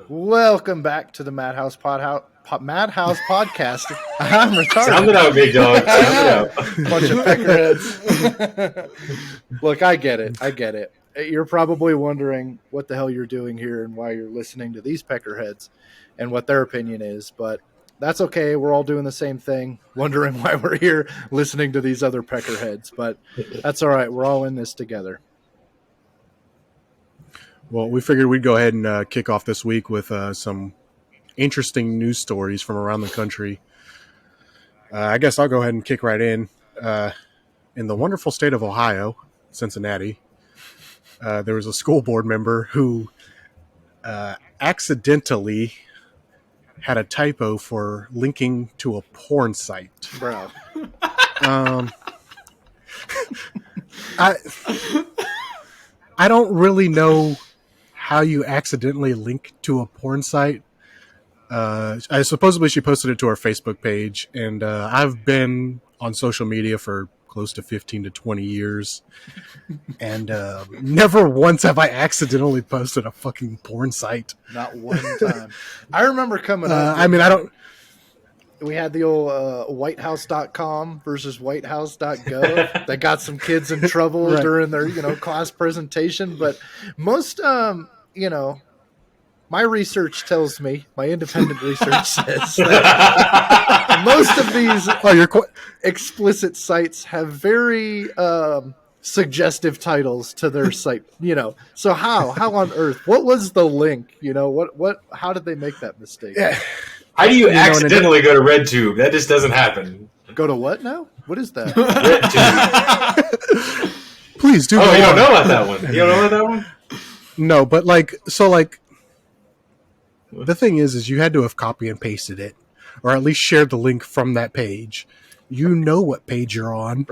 Welcome back to the Madhouse Podcast. I'm retarded. Sound it out, big dog. Sound it out. Bunch of peckerheads. Look, I get it. You're probably wondering what the hell you're doing here and why you're listening to these peckerheads and what their opinion is, but that's okay. We're all doing the same thing, wondering why we're here listening to these other peckerheads, but that's all right. We're all in this together. Well, we figured we'd go ahead and kick off this week with some interesting news stories from around the country. I guess I'll go ahead and kick right in. In the wonderful state of Ohio, Cincinnati, there was a school board member who accidentally had a typo for linking to a porn site. Bro. I don't really know how you accidentally link to a porn site. I supposedly she posted it to her Facebook page, and I've been on social media for close to 15 to 20 years, and never once have I accidentally posted a fucking porn site. Not one time. I remember coming up. I don't. We had the old whitehouse.com versus whitehouse.gov that got some kids in trouble during their, class presentation. But most, my research tells me, my independent research says that most of these explicit sites have very suggestive titles to their site. So how on earth? What was the link? How did they make that mistake? Yeah. How do you accidentally go to RedTube? That just doesn't happen. Go to what now? What is that? RedTube. Please do. Oh, you don't know about that one? You don't know about that one? No, but the thing is you had to have copy and pasted it, or at least shared the link from that page. You know what page you're on,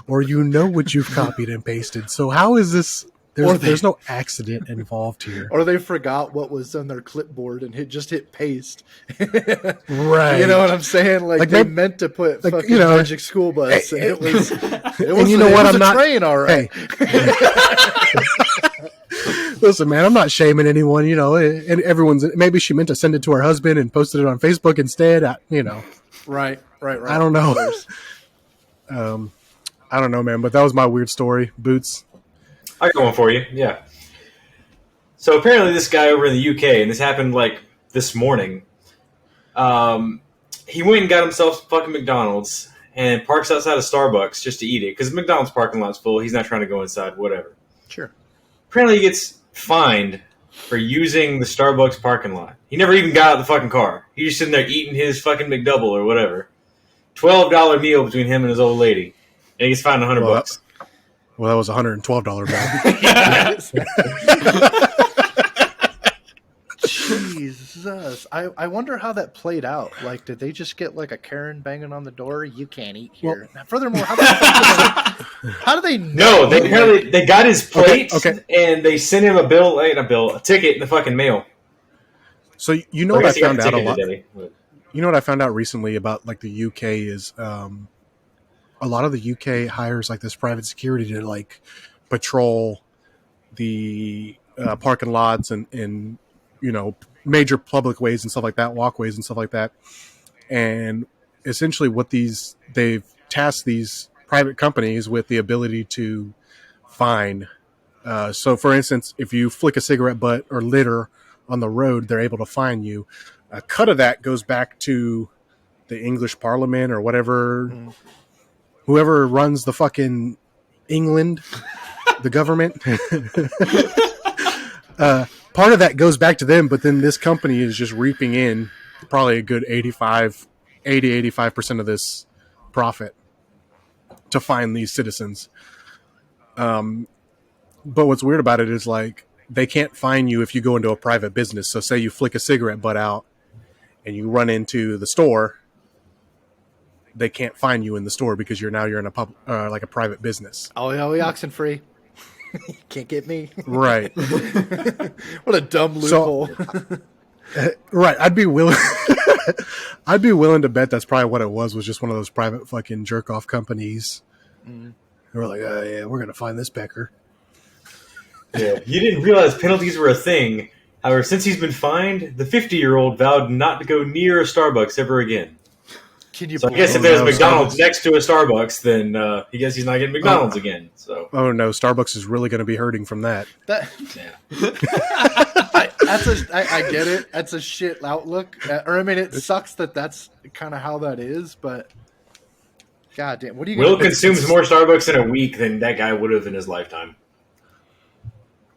or you know what you've copied and pasted. So how is this? There's no accident involved here. Or they forgot what was on their clipboard and hit paste. Right. You know what I'm saying? Like they meant to put fucking Magic School Bus, and it was and you know what? I'm not train, all right. Hey. Listen, man, I'm not shaming anyone, and everyone's, maybe she meant to send it to her husband and posted it on Facebook instead, Right. I don't know. I don't know, man, but that was my weird story. Boots. I got one for you, yeah. So apparently this guy over in the UK, and this happened this morning, he went and got himself fucking McDonald's and parks outside of Starbucks just to eat it, because the McDonald's parking lot's full. He's not trying to go inside, whatever. Sure. Apparently he gets fined for using the Starbucks parking lot. He never even got out of the fucking car. He just sitting there eating his fucking McDouble or whatever. $12 meal between him and his old lady. And he gets fined $100. Well, that was $112 bill. Jesus. I wonder how that played out. Did they just get a Karen banging on the door? You can't eat here. Well, furthermore, how do they know? No, they got his plate and they sent him a ticket in the fucking mail. So what I found out a lot. You know what I found out recently about the UK is a lot of the UK hires this private security to patrol the parking lots and major public ways and stuff like that, walkways and stuff like that. And essentially they've tasked these private companies with the ability to fine. So for instance, if you flick a cigarette butt or litter on the road, they're able to fine you. A cut of that goes back to the English Parliament or whatever, whoever runs the fucking England, the government. Part of that goes back to them, but then this company is just reaping in probably a good 85% of this profit to fine these citizens. But what's weird about it is they can't fine you if you go into a private business. So say you flick a cigarette butt out and you run into the store, they can't fine you in the store because you're in a a private business. Oh, oxen free. Can't get me. Right. What a dumb loophole. So, right. I'd be willing to bet that's probably what it was just one of those private fucking jerk off companies. They were like, oh yeah, we're going to find this pecker. Yeah. You didn't realize penalties were a thing However, since he's been fined, the 50-year-old vowed not to go near a Starbucks ever again. So I guess if there's McDonald's next to a Starbucks, then he guess he's not getting McDonald's again. So no, Starbucks is really going to be hurting from that. I get it. That's a shit outlook. It sucks that that's kind of how that is. But goddamn, what do you? Will consumes more Starbucks in a week than that guy would have in his lifetime.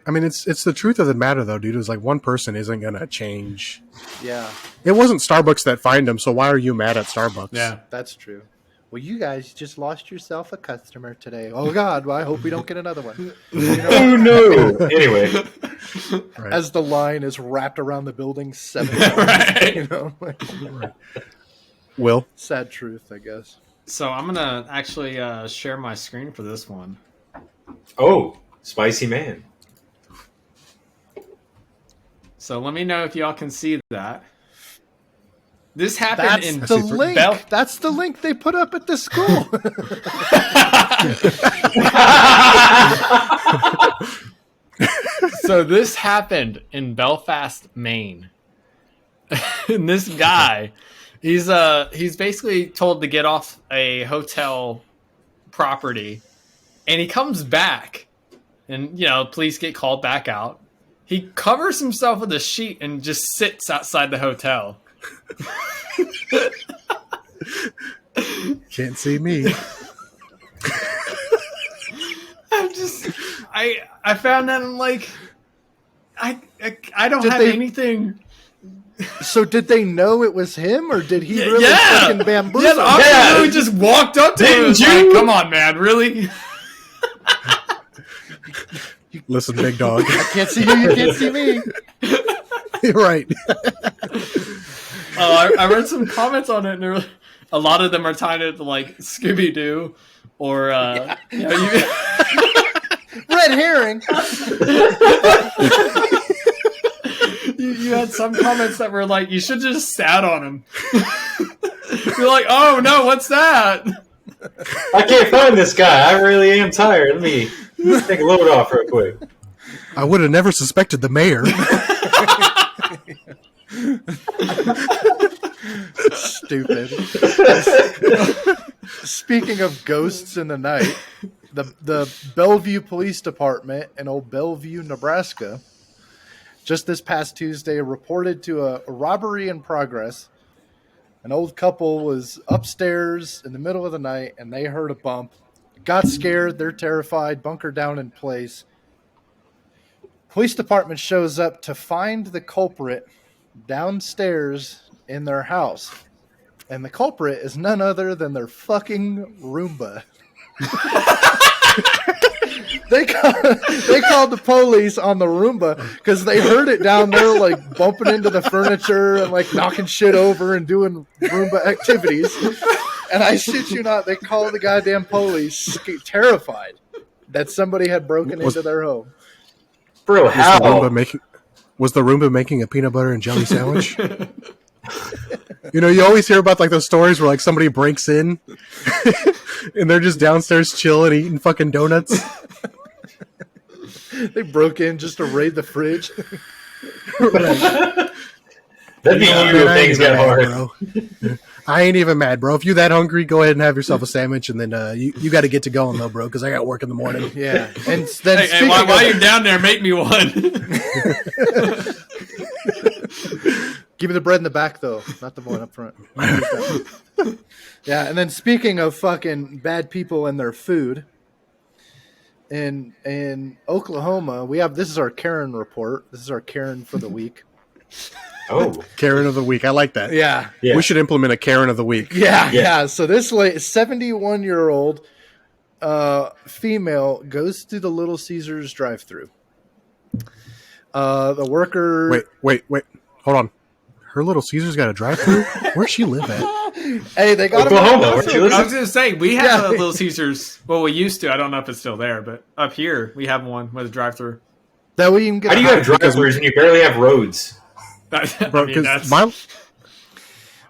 I mean, it's the truth of the matter, though, dude. It's like one person isn't going to change. Yeah. It wasn't Starbucks that fined him, so why are you mad at Starbucks? Yeah. That's true. Well, you guys just lost yourself a customer today. Oh, God. Well, I hope we don't get another one. Oh, no. Anyway. Right. As the line is wrapped around the building 7 times. Right. Will? Sad truth, I guess. So I'm going to actually share my screen for this one. Oh, spicy man. So let me know if y'all can see that. This happened in the link. That's the link they put up at the school. So this happened in Belfast, Maine. And this guy, he's basically told to get off a hotel property, and he comes back, and police get called back out. He covers himself with a sheet and just sits outside the hotel. Can't see me. I found that I'm like, I don't have anything. So did they know it was him, or did he really fucking bamboozle? Yeah, the officer really just walked up to him and was like, come on, man, really? Listen, big dog. I can't see you, you can't see me. You're right. I read some comments on it, and a lot of them are tied to like Scooby-Doo or red herring. You had some comments that were like, you should just sat on him. You're like, oh no, what's that? I can't find this guy. I really am tired. Let me take a load off real quick. I would have never suspected the mayor. Stupid. Speaking of ghosts in the night, the Bellevue Police Department in old Bellevue, Nebraska, just this past Tuesday reported to a robbery in progress. An old couple was upstairs in the middle of the night, and they heard a bump. Got scared. They're terrified. Bunkered down in place. Police department shows up to find the culprit downstairs in their house. And the culprit is none other than their fucking Roomba. They called the police on the Roomba because they heard it down there, like bumping into the furniture and like knocking shit over and doing Roomba activities. And I shit you not, they called the goddamn police, terrified that somebody had broken into their home. Bro, how? Was the Roomba making a peanut butter and jelly sandwich? You always hear about like those stories where like somebody breaks in and they're just downstairs chilling, eating fucking donuts. They broke in just to raid the fridge. Right. That'd be you if things got hard. Bro. I ain't even mad, bro. If you're that hungry, go ahead and have yourself a sandwich, and then you got to get to going though, bro, because I got work in the morning. Yeah, and then hey, while you're down there, make me one. Give me the bread in the back, though, not the one up front. Yeah, and then speaking of fucking bad people and their food, in Oklahoma, this is our Karen report. This is our Karen for the week. Oh, Karen of the week. I like that. Yeah. We should implement a Karen of the week. Yeah. So this 71-year-old female goes through the Little Caesars drive-thru. The worker. Wait. Hold on. Her Little Caesars got a drive-thru? Where's she live at? Hey, they got Oklahoma. I was going to say, we have a Little Caesars. Well, we used to. I don't know if it's still there, but up here, we have one with a drive-thru. That way you can get. How do you have drive-thrus when you barely have roads? Bro,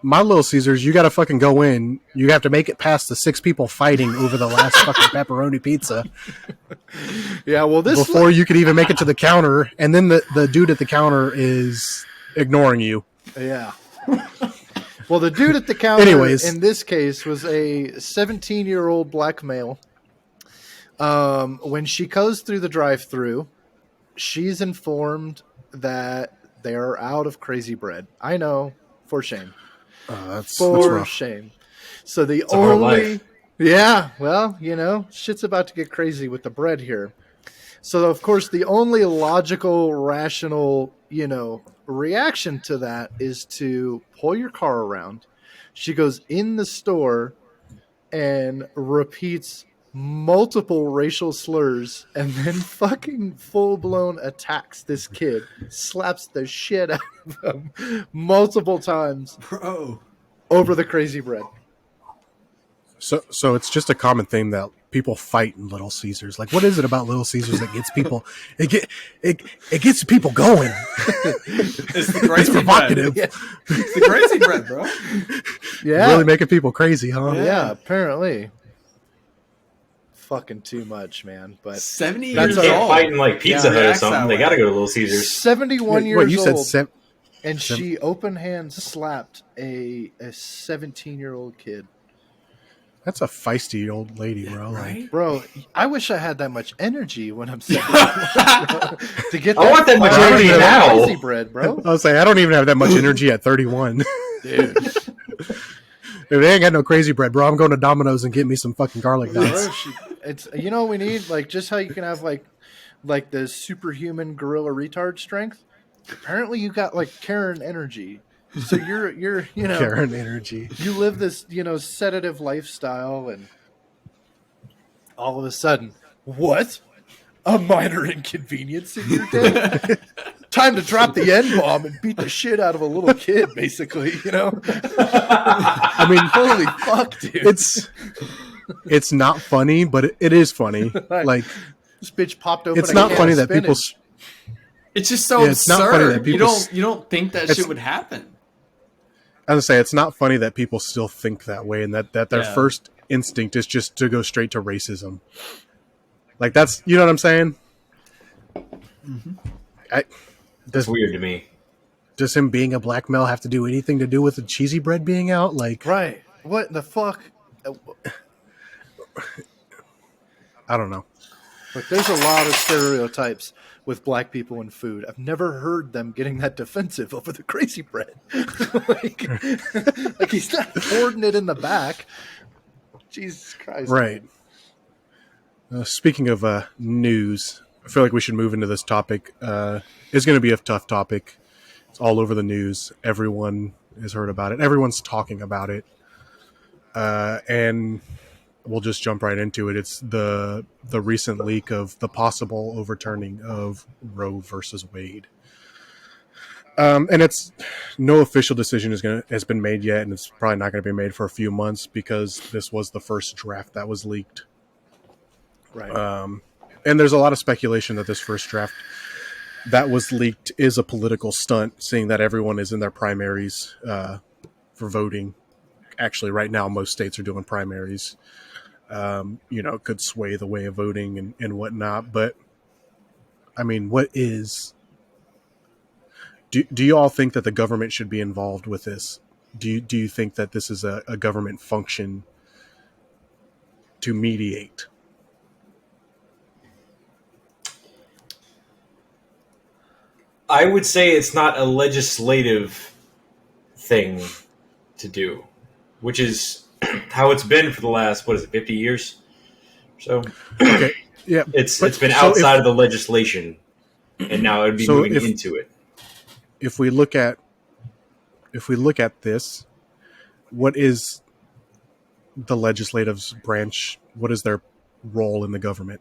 my Little Caesars, you got to fucking go in. You have to make it past the 6 people fighting over the last fucking pepperoni pizza. Yeah, well, this before you could even make it to the counter, and then the dude at the counter is ignoring you. Yeah. Well, the dude at the counter, Anyways, in this case, was a 17-year-old black male. When she goes through the drive-thru, she's informed that they are out of crazy bread. I know, for shame. That's For rough. shame. So the It's a hard only... life. Yeah, well, shit's about to get crazy with the bread here. So, of course, the only logical, rational, reaction to that is to pull your car around. She goes in the store and repeats multiple racial slurs and then fucking full-blown attacks this kid, slaps the shit out of him multiple times over the crazy bread. So it's just a common theme that people fight in Little Caesars. Like, what is it about Little Caesars that gets people? It gets people going. It's the crazy provocative. bread. Yeah. It's the crazy bread, bro. Yeah, Really making people crazy, huh? Yeah, apparently. Fucking too much, man. But 70 You years can't old. fight in like Pizza Hut or reacts something. that They way. got to go to Little Caesars. 71 years What you old, said? and she open hand slapped a 17-year-old kid. That's a feisty old lady, bro. Right? Bro, I wish I had that much energy when I'm 71, bro, to get. I want that much fire energy out of now. crazy bread, bro. I was saying I don't even have that much energy at 31. Dude, If they ain't got no crazy bread, bro, I'm going to Domino's and get me some fucking garlic knots. it's we need like just how you can have like the superhuman gorilla retard strength. Apparently, you got like Karen energy. So you're Karen energy. you live this sedative lifestyle, and all of a sudden, what? A minor inconvenience in your day? Time to drop the N-bomb and beat the shit out of a little kid, basically, I mean, Holy fuck, dude. it's not funny, but it is funny. Like, This bitch popped open it's a not can funny of that people. spinach. It's just so Yeah, it's not funny absurd. that people You don't think that shit would happen. I was gonna say it's not funny that people still think that way, and that their Yeah. first instinct is just to go straight to racism. Like that's you know what I'm saying? That's weird to me. Does him being a black male have to do anything to do with the cheesy bread being out? Like, Right. What the fuck? I don't know. Look, there's a lot of stereotypes with black people in food. I've never heard them getting that defensive over the crazy bread. like he's not hoarding it in the back. Jesus Christ. Right. Speaking of news, I feel like we should move into this topic. It's going to be a tough topic. It's all over the news. Everyone has heard about it. Everyone's talking about it. And we'll just jump right into it. It's the recent leak of the possible overturning of Roe versus Wade. And it's no official decision has been made yet, and it's probably not going to be made for a few months because this was the first draft that was leaked. Right. And there's a lot of speculation that this first draft that was leaked is a political stunt, seeing that everyone is in their primaries for voting. Actually, right now, most states are doing primaries. Could sway the way of voting and whatnot. But, I mean, what is... Do you all think that the government should be involved with this? Do you think that this is a government function to mediate? I would say it's not a legislative thing to do, which is how it's been for the last, 50 years? So Okay, yeah. it's been outside of the legislation, and now it would be moving into it. If we look at this, what is the legislative branch? What is their role in the government?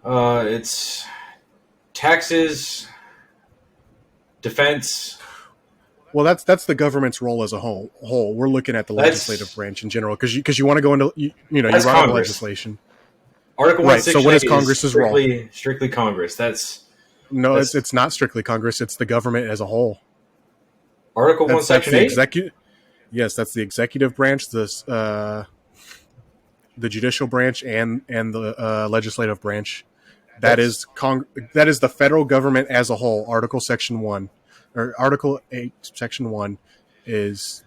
It's taxes, defense. Well, that's the government's role as a whole. We're looking at the legislative branch in general because you want to go into you That's run Congress. legislation. Article Right, so what is 168 Congress's role? Strictly Congress. No, it's not strictly Congress. It's the government as a whole. Article 1, Section 8? Yes, that's the executive branch, the judicial branch, and the legislative branch. That is the federal government as a whole. Article 8, Section 1 is...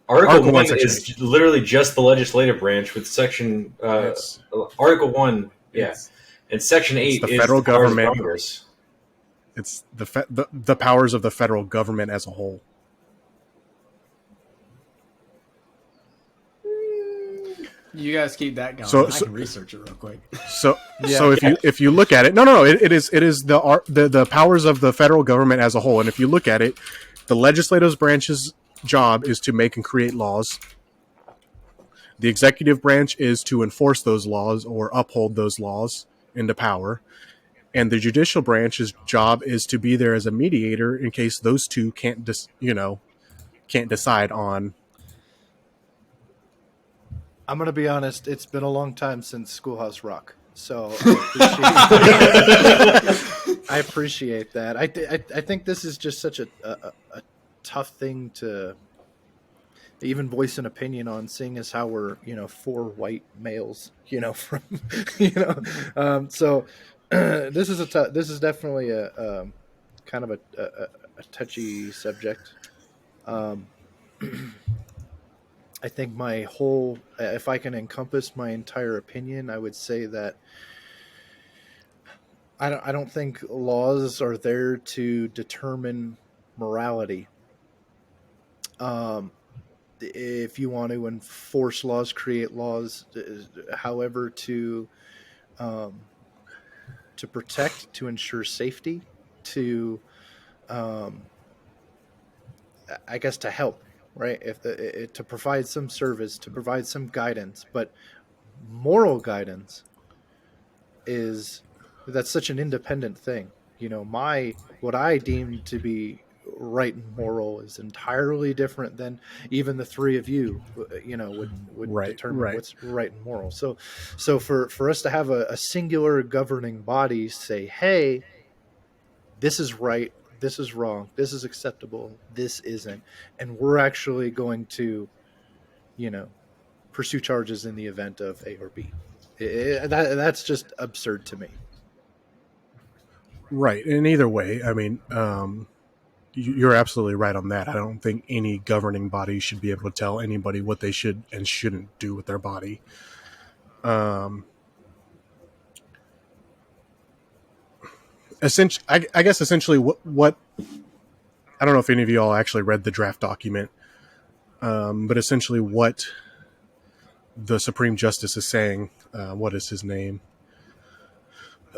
Article 1 is literally just the legislative branch with Section... Article 1, and Section 8 the is federal the powers government. of Congress. It's the powers of the federal government as a whole. You guys keep that going. I can research it real quick. So if you look at it, it is the powers of the federal government as a whole. And if you look at it, the legislative branch's job is to make and create laws. The executive branch is to enforce those laws or uphold those laws into power. And the judicial branch's job is to be there as a mediator in case those two can't decide on. I'm going to be honest. It's been a long time since Schoolhouse Rock, so I appreciate that. I think this is just such a tough thing to even voice an opinion on, seeing as how we're 4 white males, from so this is definitely a kind of a touchy subject. I think if I can encompass my entire opinion, I would say that I don't think laws are there to determine morality. If you want to enforce laws, create laws, however, to protect, to ensure safety, to I guess to help. Right, to provide some service, to provide some guidance, but moral guidance that's such an independent thing. What I deem to be right and moral is entirely different than even the three of you, would determine what's right and moral. So for us to have a singular governing body say, hey, this is right, this is wrong, this is acceptable, this isn't, and we're actually going to pursue charges in the event of A or B. That's just absurd to me. Right. And either way, I mean, you're absolutely right on that. I don't think any governing body should be able to tell anybody what they should and shouldn't do with their body. Essentially, I guess essentially what I don't know if any of you all actually read the draft document, but essentially what the Supreme Justice is saying. What is his name?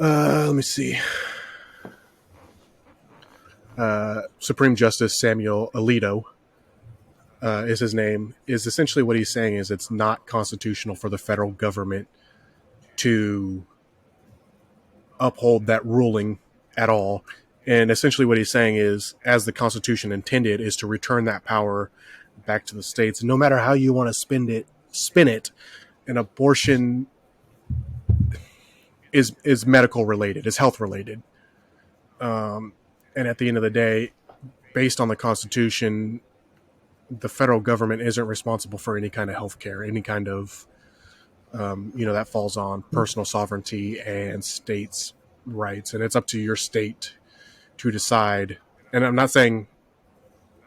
Let me see. Supreme Justice Samuel Alito is his name. Is essentially what he's saying is it's not constitutional for the federal government to uphold that ruling at all. And essentially what he's saying is, as the Constitution intended, is to return that power back to the states. No matter how you want to spin it, an abortion is medical related, is health related. And at the end of the day, based on the Constitution, the federal government isn't responsible for any kind of health care, any kind of, that falls on personal sovereignty and states' rights. And it's up to your state to decide. And I'm not saying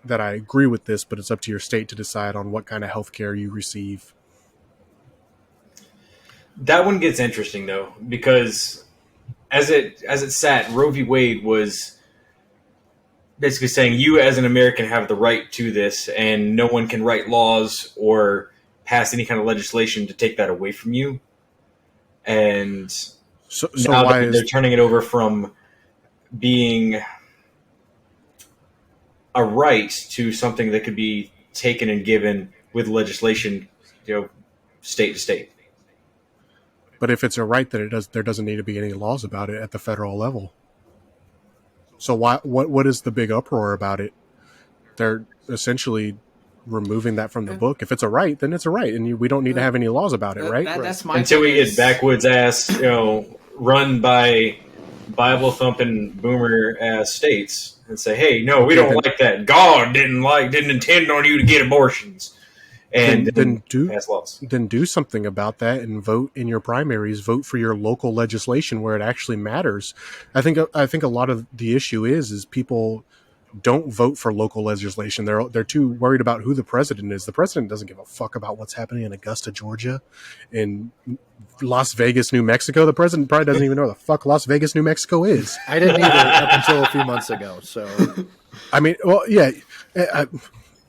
that I agree with this, but it's up to your state to decide on what kind of health care you receive. That one gets interesting, though, because as it sat, Roe v. Wade was basically saying you as an American have the right to this, and no one can write laws or pass any kind of legislation to take that away from you. And so now why they're turning it over from being a right to something that could be taken and given with legislation, state to state. But if it's a right, then there doesn't need to be any laws about it at the federal level. So what is the big uproar about it? They're essentially removing that from the book. If it's a right, then it's a right, and we don't need to have any laws about it, right? That's my until we get backwoods ass, run by Bible thumping boomer ass states and say, "Hey, no, we don't like that. God didn't intend on you to get abortions," and then pass laws. Then do something about that and vote in your primaries. Vote for your local legislation where it actually matters. I think a lot of the issue is people don't vote for local legislation. They're too worried about who the president is. The president doesn't give a fuck about what's happening in Augusta, Georgia, in Las Vegas, New Mexico. The president probably doesn't even know where the fuck Las Vegas, New Mexico is. I didn't either up until a few months ago. So, I mean, well, yeah.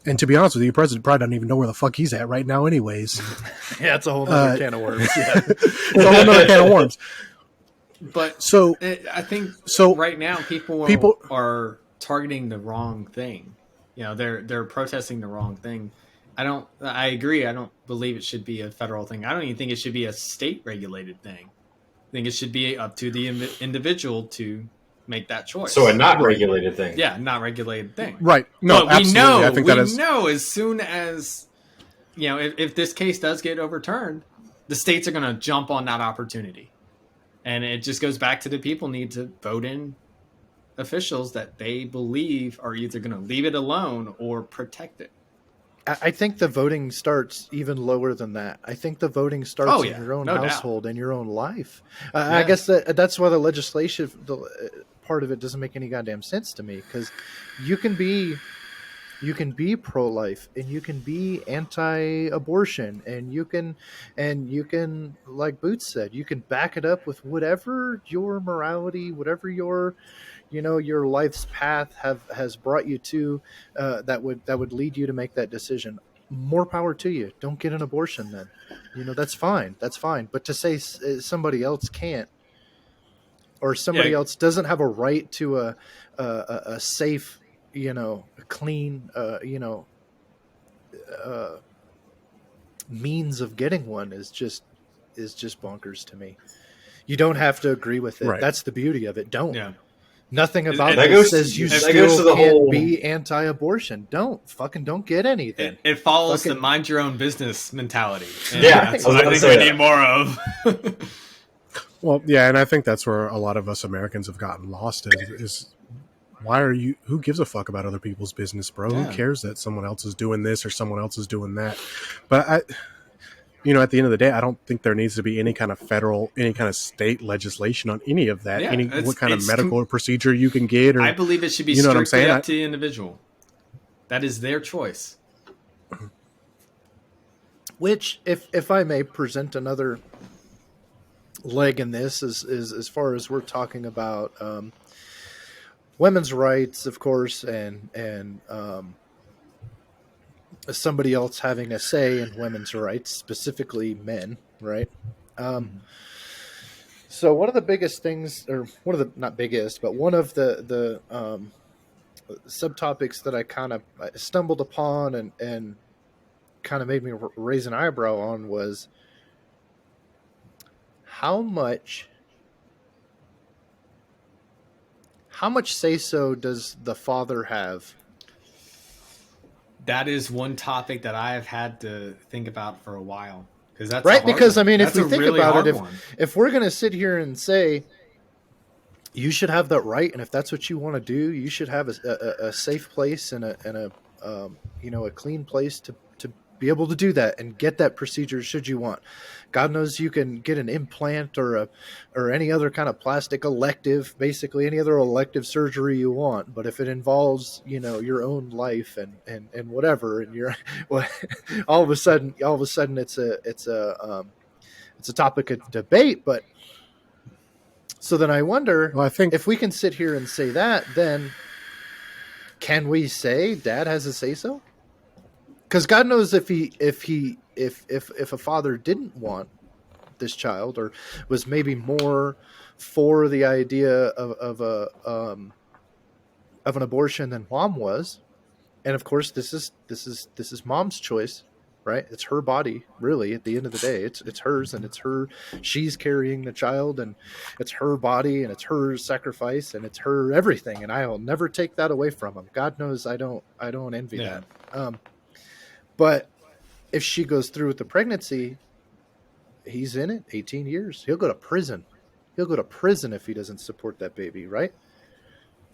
And to be honest with you, the president probably doesn't even know where the fuck he's at right now anyways. Yeah, it's a whole other can of worms. Yeah. It's a whole other can of worms. But so I think so right now people are targeting the wrong thing. You know, they're protesting the wrong thing. I agree. I don't believe it should be a federal thing. I don't even think it should be a state regulated thing. I think it should be up to the individual to make that choice. So a not regulated thing. Yeah, not regulated thing. Right. No, but absolutely. we know as soon as, you know, if this case does get overturned, the states are going to jump on that opportunity. And it just goes back to the people need to vote in officials that they believe are either going to leave it alone or protect it. I think the voting starts even lower than that. I think the voting starts in your own household and your own life. I guess that's why the legislation part of it doesn't make any goddamn sense to me, because you can be pro-life and you can be anti-abortion and you can, like Boots said, you can back it up with whatever your morality, whatever your life's path has brought you to, that would lead you to make that decision. More power to you. Don't get an abortion then. That's fine. But to say somebody else can't, or somebody else doesn't have a right to a safe, clean, means of getting one is just bonkers to me. You don't have to agree with it. Right. That's the beauty of it. Don't. Yeah. Nothing about this says you still can't be anti-abortion. Don't get anything. It follows the mind your own business mentality. Yeah, that's what I think we need more of. Well, yeah, and I think that's where a lot of us Americans have gotten lost is why are you? Who gives a fuck about other people's business, bro? Yeah. Who cares that someone else is doing this or someone else is doing that? But at the end of the day, I don't think there needs to be any kind of federal, any kind of state legislation on any of that. Yeah, what kind of medical procedure you can get. Or, I believe it should be strictly up to the individual. That is their choice. Which, if I may present another leg in this, is as far as we're talking about women's rights, of course, and somebody else having a say in women's rights, specifically men, right? So one of the biggest things, or not biggest, but one of the subtopics that I kind of stumbled upon and kind of made me raise an eyebrow on was how much say-so does the father have? That is one topic that I have had to think about for a while. That's right. Because one. I mean, if we think really about it, if we're going to sit here and say you should have that right, and if that's what you want to do, you should have a safe place and a clean place to be able to do that and get that procedure should you want. God knows you can get an implant or any other kind of plastic elective, basically any other elective surgery you want. But if it involves, your own life and whatever, and you're all of a sudden it's a topic of debate. But so then I wonder, I think if we can sit here and say that, then can we say Dad has a say so? Because God knows if a father didn't want this child, or was maybe more for the idea of an abortion than Mom was, and of course this is Mom's choice, right? It's her body, really. At the end of the day, it's hers, and it's her. She's carrying the child, and it's her body, and it's her sacrifice, and it's her everything. And I will never take that away from him. God knows I don't envy that. But if she goes through with the pregnancy, he's in it 18 years. He'll go to prison. He'll go to prison if he doesn't support that baby, right?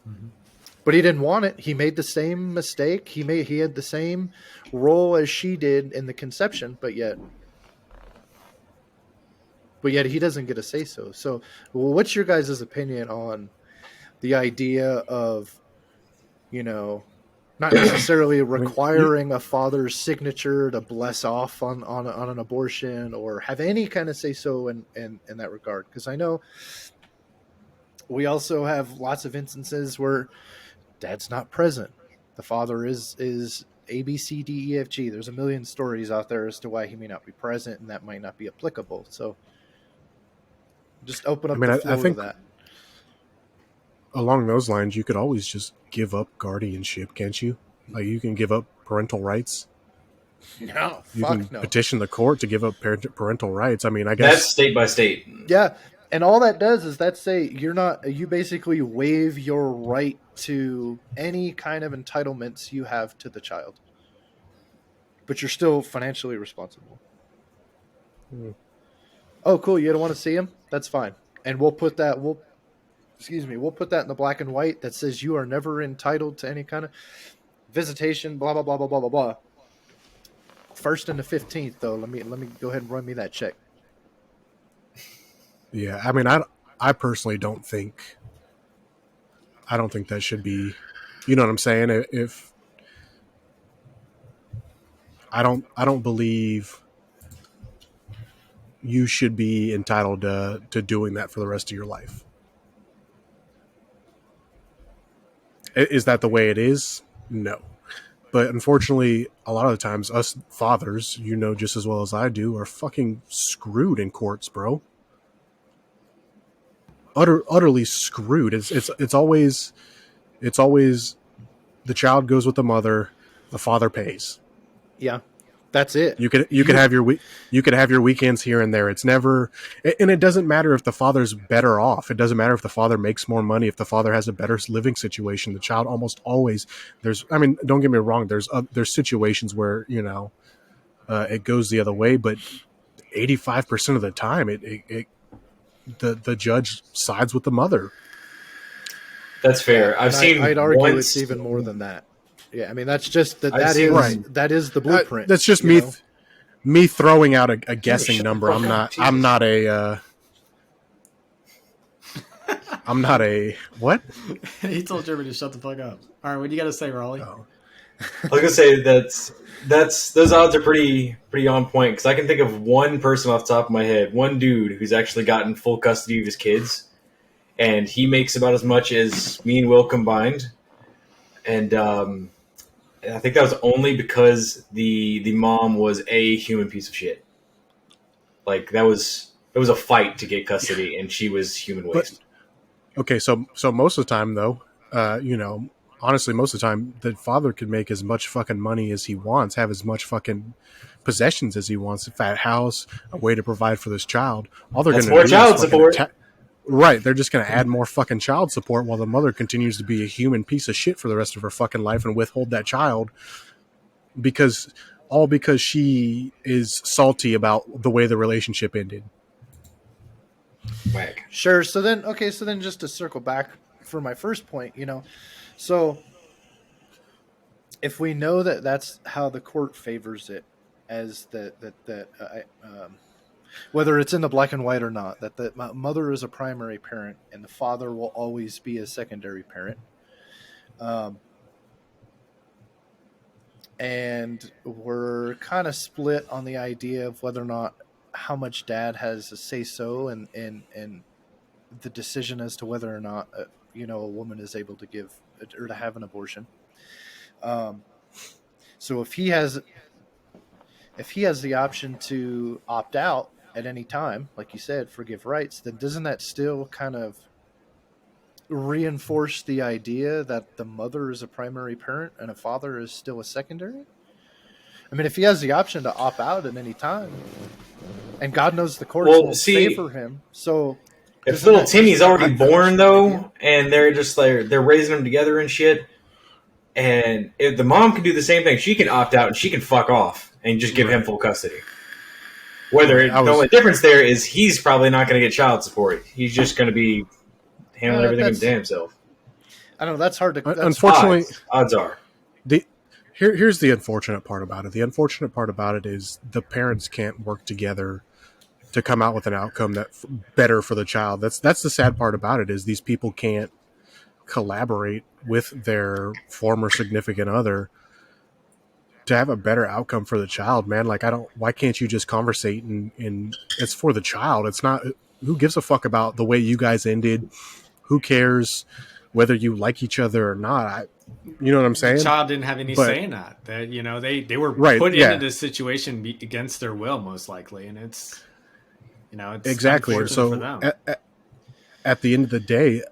Mm-hmm. But he didn't want it. He made the same mistake. He had the same role as she did in the conception, but yet he doesn't get a say so. So, what's your guys' opinion on the idea of, not necessarily requiring a father's signature to bless off on an abortion or have any kind of say so in that regard? Because I know we also have lots of instances where dad's not present. The father is A, B, C, D, E, F, G. There's a million stories out there as to why he may not be present, and that might not be applicable. So just open up the floor to that. Along those lines, you could always just give up guardianship, can't you? Like, you can give up parental rights. No, you can petition the court to give up parental rights. I mean, I guess that's state by state. Yeah, and all that does is you basically waive your right to any kind of entitlements you have to the child, but you're still financially responsible. Oh, cool! You don't want to see him? That's fine, and we'll put that in the black and white that says you are never entitled to any kind of visitation. Blah blah blah blah blah blah blah. 1st and the 15th, though. Let me go ahead and run me that check. Yeah, I mean, I personally don't think that should be. You know what I'm saying? If I don't believe you should be entitled to doing that for the rest of your life. Is that the way it is? No. But unfortunately, a lot of the times, us fathers, just as well as I do, are fucking screwed in courts, bro. Utterly screwed. It's always the child goes with the mother, the father pays. Yeah. That's it. You could have your weekends here and there. It's never, and it doesn't matter if the father's better off. It doesn't matter if the father makes more money. If the father has a better living situation, the child almost always don't get me wrong. There's situations where it goes the other way, but 85% of the time, the judge sides with the mother. That's fair. I'd argue it's even more than that. Yeah, I mean that's just that is the blueprint. That's just me throwing out a guessing number. I'm not a what? He told Jeremy to shut the fuck up. All right, what do you got to say, Raleigh? Oh. I was gonna say that's those odds are pretty on point because I can think of one person off the top of my head, one dude who's actually gotten full custody of his kids, and he makes about as much as me and Will combined, and I think that was only because the mom was a human piece of shit. Like it was a fight to get custody, and she was human waste. Okay, so most of the time though, honestly, most of the time the father could make as much fucking money as he wants, have as much fucking possessions as he wants, a fat house, a way to provide for this child. All they're going to do is child support. Right, they're just going to add more fucking child support while the mother continues to be a human piece of shit for the rest of her fucking life and withhold that child because she is salty about the way the relationship ended. Whack. Sure. So then just to circle back for my first point, so if we know that that's how the court favors it, as whether it's in the black and white or not, that the mother is a primary parent and the father will always be a secondary parent. And we're kind of split on the idea of whether or not how much dad has a say-so in the decision as to whether or not, a woman is able to give or to have an abortion. So if he has the option to opt out at any time, like you said, forgive rights, then doesn't that still kind of reinforce the idea that the mother is a primary parent and a father is still a secondary? I mean, if he has the option to opt out at any time, and God knows the courts won't favor him, so if little Timmy's already born though, and they're just like they're raising him together and shit, and if the mom can do the same thing, she can opt out and she can fuck off and just give him full custody. The only difference there is he's probably not going to get child support. He's just going to be handling everything by himself. I don't know. That's hard to. Unfortunately, odds are. Here's the unfortunate part about it. The unfortunate part about it is the parents can't work together to come out with an outcome that's better for the child. That's the sad part about it, is these people can't collaborate with their former significant other to have a better outcome for the child, man. Like, why can't you just conversate and it's for the child? It's not, who gives a fuck about the way you guys ended? Who cares whether you like each other or not? You know what I'm saying? The child didn't have any say in that. They were put into this situation against their will, most likely, and it's exactly. So for them. At the end of the day,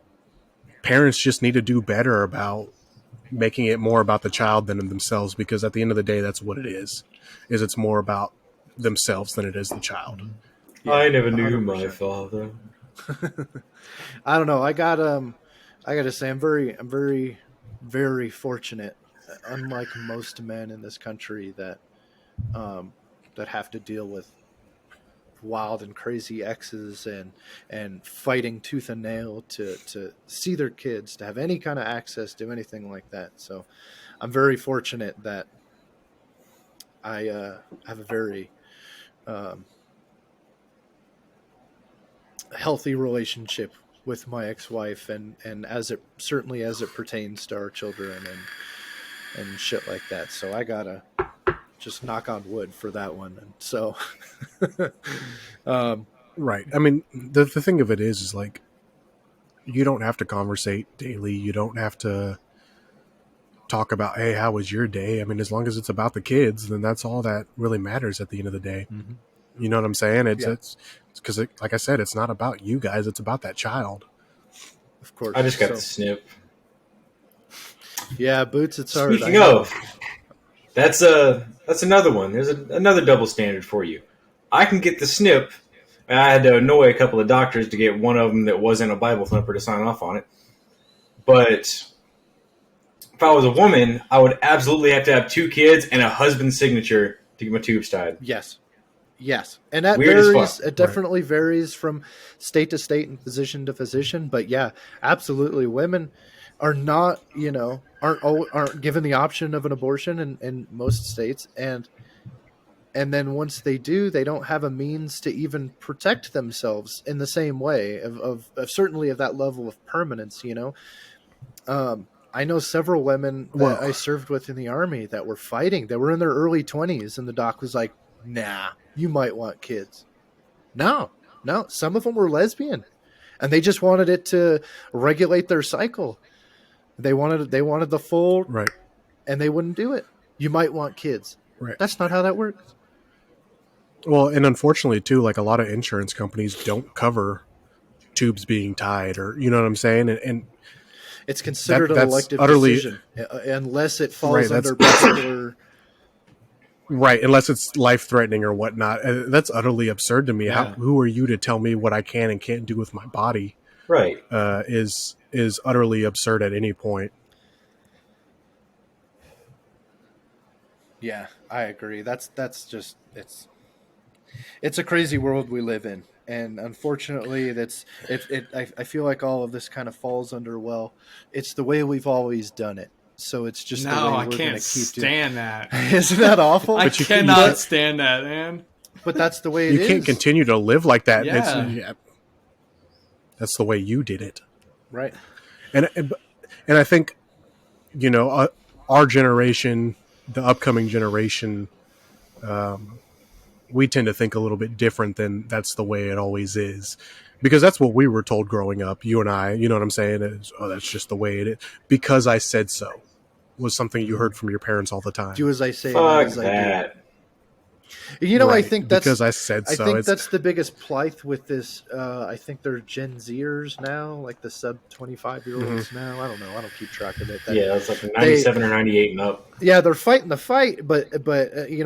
parents just need to do better about making it more about the child than themselves, because at the end of the day, that's what it is it's more about themselves than it is the child. Yeah, I never knew 100%. My father. I don't know. I gotta say, I'm very, very fortunate. Unlike most men in this country that have to deal with wild and crazy exes and fighting tooth and nail to see their kids, to have any kind of access to anything like that. So I'm very fortunate that I have a very healthy relationship with my ex-wife, and as it pertains to our children and shit like that. So I gotta just knock on wood for that one. And so right. I mean, the thing of it is like, you don't have to conversate daily. You don't have to talk about, hey, how was your day? I mean, as long as it's about the kids, then that's all that really matters at the end of the day. Mm-hmm. You know what I'm saying? It's because, like I said, it's not about you guys. It's about that child. Of course. I just got the snip. Yeah, Boots, it's hard. Speaking of, that's another one. There's another double standard for you. I can get the snip, and I had to annoy a couple of doctors to get one of them that wasn't a Bible thumper to sign off on it. But if I was a woman, I would absolutely have to have 2 kids and a husband's signature to get my tubes tied. Yes. And that Weird varies. It definitely varies from state to state and physician to physician. But yeah, absolutely. Women are not, aren't given the option of an abortion in most states. And then once they do, they don't have a means to even protect themselves in the same way of certainly of that level of permanence, I know several women that I served with in the Army that were fighting. They were in their early 20s, and the doc was like, nah, you might want kids. No. Some of them were lesbian, and they just wanted it to regulate their cycle. They wanted the full, right, and they wouldn't do it. You might want kids. Right. That's not how that works. Well, and unfortunately, too, like a lot of insurance companies don't cover tubes being tied, or you know what I'm saying, and it's considered an elective decision unless it falls under particular. Right, unless it's life-threatening or whatnot. That's utterly absurd to me. Yeah. Who are you to tell me what I can and can't do with my body? Right. Is utterly absurd at any point. Yeah, I agree. That's just it's a crazy world we live in, and unfortunately, I feel like all of this kind of falls under, well, it's the way we've always done it. So it's just the way we're going to keep stand that. Isn't that awful? I cannot stand that, man. But that's the way it is. You can't continue to live like that. Yeah. That's the way you did it. Right. And I think, our generation, the upcoming generation, we tend to think a little bit different than that's the way it always is. Because that's what we were told growing up, you and I, you know what I'm saying? That's just the way it is. Because I said so was something you heard from your parents all the time. Do as I say, fuck as that. I do. Right, I think that's because I said so. I think that's the biggest plight with this. I think they're Gen Zers now, like the sub 25-year-olds now. I don't know. I don't keep track of it. Yeah, it's like 97 or 98 and up. Yeah, they're fighting the fight, but a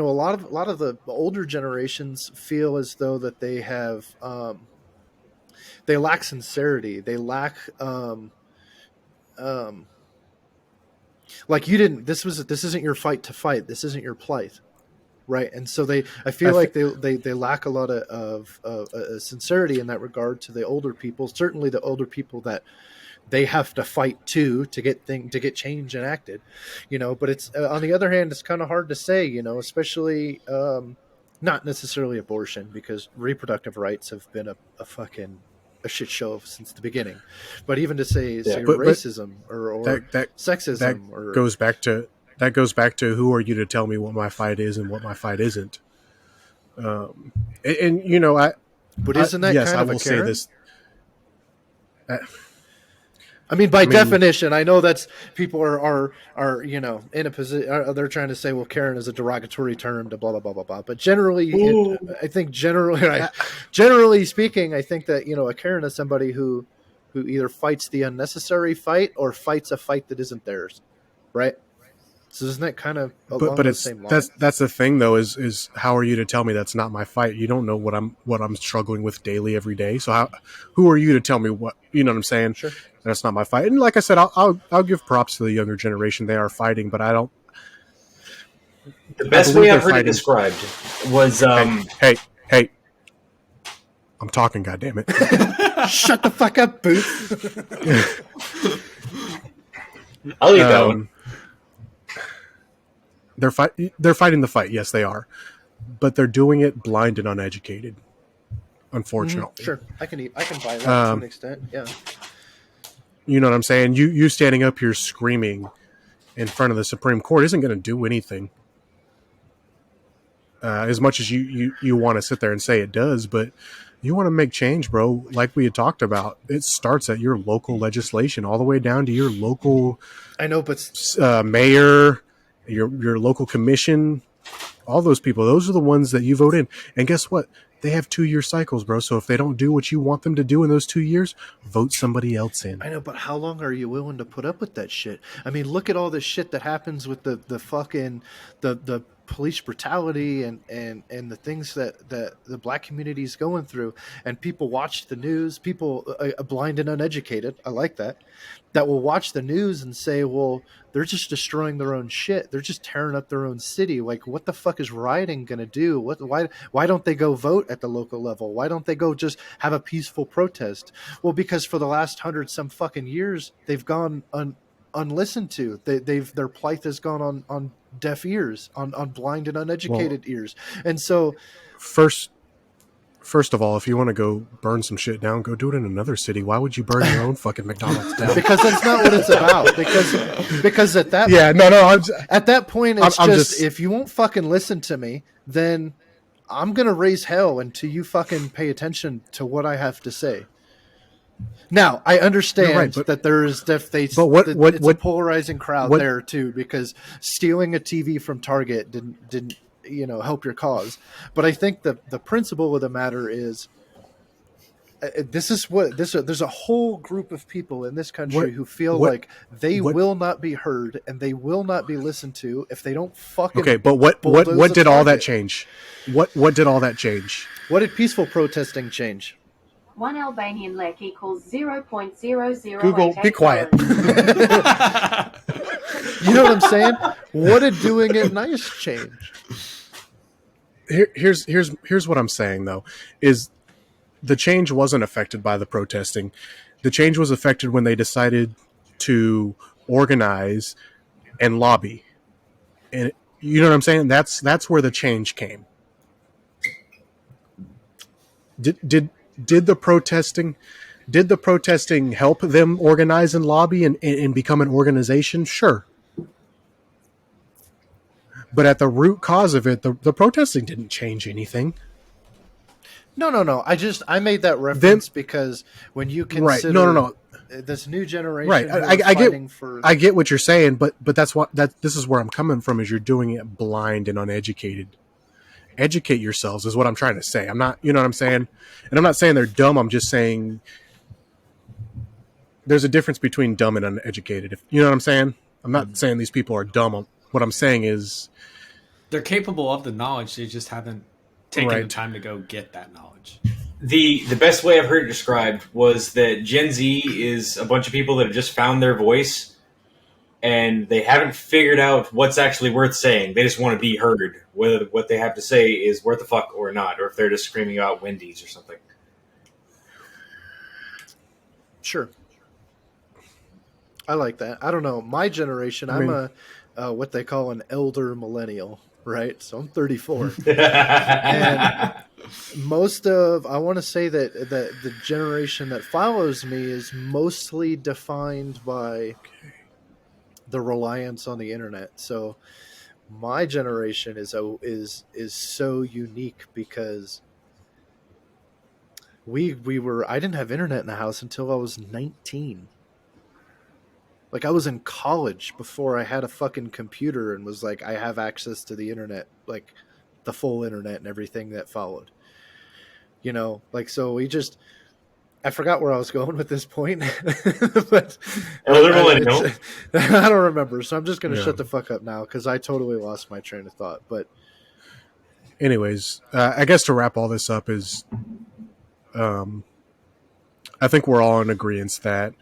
lot of the older generations feel as though that they have they lack sincerity. They lack like you didn't. This isn't your fight to fight. This isn't your plight. right? And so I feel like they lack a lot of sincerity in that regard to the older people. Certainly, the older people that they have to fight to get change enacted, But it's on the other hand, it's kind of hard to say, especially not necessarily abortion, because reproductive rights have been a fucking a shit show since the beginning. But even to say racism or that sexism that goes back to who are you to tell me what my fight is and what my fight isn't. And but isn't that yes, kind I of will a Karen? say this. By definition, I know that's people are in a position. They're trying to say, well, Karen is a derogatory term to blah blah blah blah blah. But generally, I think generally speaking, I think that a Karen is somebody who either fights the unnecessary fight or fights a fight that isn't theirs, right? So isn't that kind of along the same line? That's the thing though is how are you to tell me that's not my fight? You don't know what I'm struggling with daily every day. So who are you to tell me what what I'm saying? Sure. That's not my fight. And like I said, I'll give props to the younger generation. They are fighting, but I don't. The best way I've heard it described was Hey, I'm talking. Goddamn it! Shut the fuck up, Booth. I'll leave that one. They're fighting the fight. Yes, they are, but they're doing it blind and uneducated. Unfortunately, sure, I can buy that to an extent. Yeah. You know what I'm saying? You standing up here screaming in front of the Supreme Court isn't going to do anything. As much as you want to sit there and say it does, but you want to make change, bro. Like we had talked about, it starts at your local legislation, all the way down to your local. I know, but mayor, your local commission, all those people. Those are the ones that you vote in. And guess what? They have 2-year cycles, bro. So if they don't do what you want them to do in those 2 years, vote somebody else in. I know, but how long are you willing to put up with that shit? I mean, look at all this shit that happens with the fucking the police brutality and the things that the black community is going through. And people watch the news. People blind and uneducated. I like that will watch the news and say, well, they're just destroying their own shit. They're just tearing up their own city. Like, what the fuck is rioting going to do? Why don't they go vote at the local level? Why don't they go just have a peaceful protest? Well, because for the last 100 some fucking years, they've gone unlistened to. Their plight has gone on deaf ears, on blind and uneducated ears. And so First of all, if you want to go burn some shit down, go do it in another city. Why would you burn your own fucking McDonald's down? Because that's not what it's about. Because at that at that point, it's just if you won't fucking listen to me, then I'm gonna raise hell until you fucking pay attention to what I have to say. Now, I understand that there is it's a polarizing crowd there too, because stealing a TV from Target didn't help your cause. But I think the principle of the matter is there's a whole group of people in this country who feel like they will not be heard and they will not be listened to if they don't fucking. Okay, but what did all that change? What did all that change? What did peaceful protesting change? 1 Albanian lek equals 0.0088. Google, be quiet. You know what I'm saying? What did doing it nice change? Here's what I'm saying though, is the change wasn't affected by the protesting. The change was affected when they decided to organize and lobby. And you know what I'm saying? That's where the change came. Did the protesting help them organize and lobby and become an organization? Sure. But at the root cause of it, the protesting didn't change anything. No. I made that reference because when you consider this new generation, right? I get what you're saying, but this is where I'm coming from. Is you're doing it blind and uneducated. Educate yourselves is what I'm trying to say. I'm not, you know what I'm saying, and I'm not saying they're dumb. I'm just saying there's a difference between dumb and uneducated. If you know what I'm saying, I'm not saying these people are dumb. What I'm saying is they're capable of the knowledge. They just haven't taken the time to go get that knowledge. The best way I've heard it described was that Gen Z is a bunch of people that have just found their voice and they haven't figured out what's actually worth saying. They just want to be heard, whether what they have to say is worth the fuck or not, or if they're just screaming out Wendy's or something. Sure. I like that. I don't know. My generation, I'm a what they call an elder millennial, right? So I'm 34. And I want to say that the generation that follows me is mostly defined by the reliance on the internet. So my generation is so unique because I didn't have internet in the house until I was 19. Like, I was in college before I had a fucking computer and was like, I have access to the internet, like the full internet and everything that followed. You know, like, so I forgot where I was going with this point, but I don't remember. So I'm just going to shut the fuck up now because I totally lost my train of thought. But anyways, I guess to wrap all this up is, I think we're all in agreement that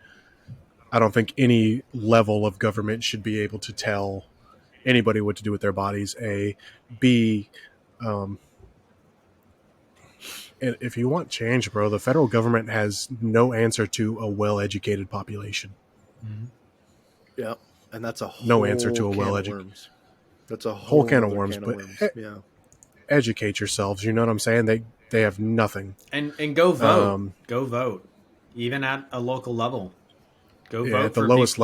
I don't think any level of government should be able to tell anybody what to do with their bodies. A, B, and if you want change, bro, the federal government has no answer to a well-educated population. Mm-hmm. Yeah, and that's a whole no answer to a well-educated. That's a whole can of worms. But yeah, educate yourselves. You know what I'm saying? They have nothing. And go vote. Go vote, even at a local level. Go vote. At the lowest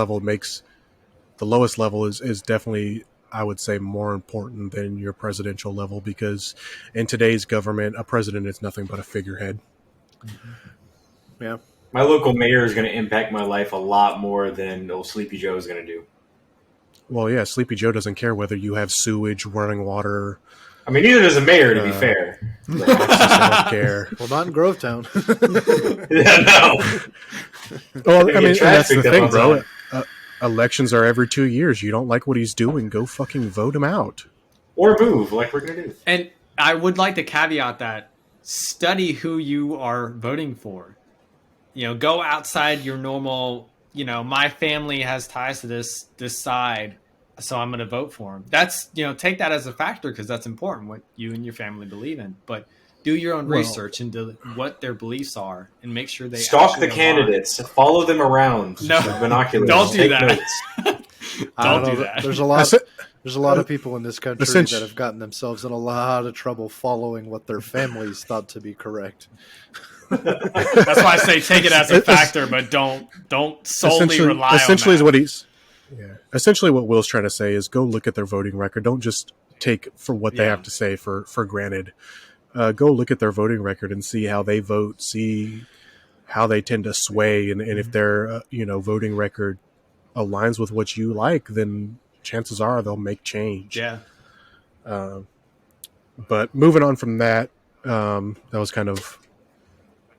level is definitely, I would say, more important than your presidential level, because in today's government, a president is nothing but a figurehead. Mm-hmm. Yeah. My local mayor is going to impact my life a lot more than old Sleepy Joe is going to do. Well, yeah, Sleepy Joe doesn't care whether you have sewage, running water. I mean, neither does a mayor, to be fair. I don't care. Well, not in Grovetown. Yeah, no. Well, I mean, that's the thing, bro. Elections are every 2 years. You don't like what he's doing, go fucking vote him out. Or move, like we're going to do. And I would like to caveat that. Study who you are voting for. You know, go outside your normal, you know, my family has ties to this side, so I'm going to vote for him. That's, you know, take that as a factor because that's important, what you and your family believe in. But do your own research into what their beliefs are and make sure they stalk the candidates, follow them around. No, with binoculars. Don't do that. Don't do that. There's a lot of people in this country that have gotten themselves in a lot of trouble following what their families thought to be correct. That's why I say take it as a factor, but don't solely rely essentially on that. Essentially what Will's trying to say is go look at their voting record. Don't just take for what they have to say for granted. Go look at their voting record and see how they vote, see how they tend to sway, and if their voting record aligns with what you like, then chances are they'll make change. Yeah. But moving on from that, that was kind of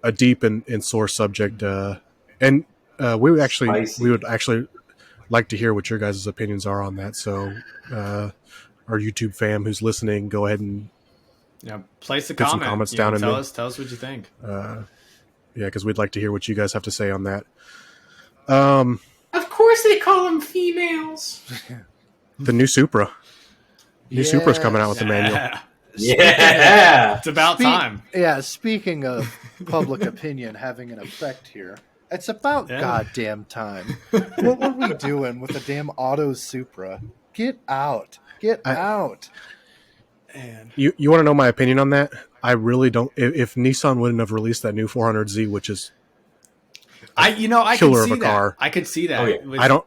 a deep and sore subject, and we would actually like to hear what your guys' opinions are on that. So, our YouTube fam who's listening, go ahead and place a put comment. Some comments down and tell us what you think. Because we'd like to hear what you guys have to say on that. Of course, they call them females. The new Supra. Supra's coming out with the manual. Yeah, it's about time. Yeah, speaking of public opinion having an effect here, it's about goddamn time. What were we doing with the damn auto Supra? Get out. And you want to know my opinion on that? I really don't. If Nissan wouldn't have released that new 400Z, which is I killer could of see a car. I could see that. Oh, yeah. I don't.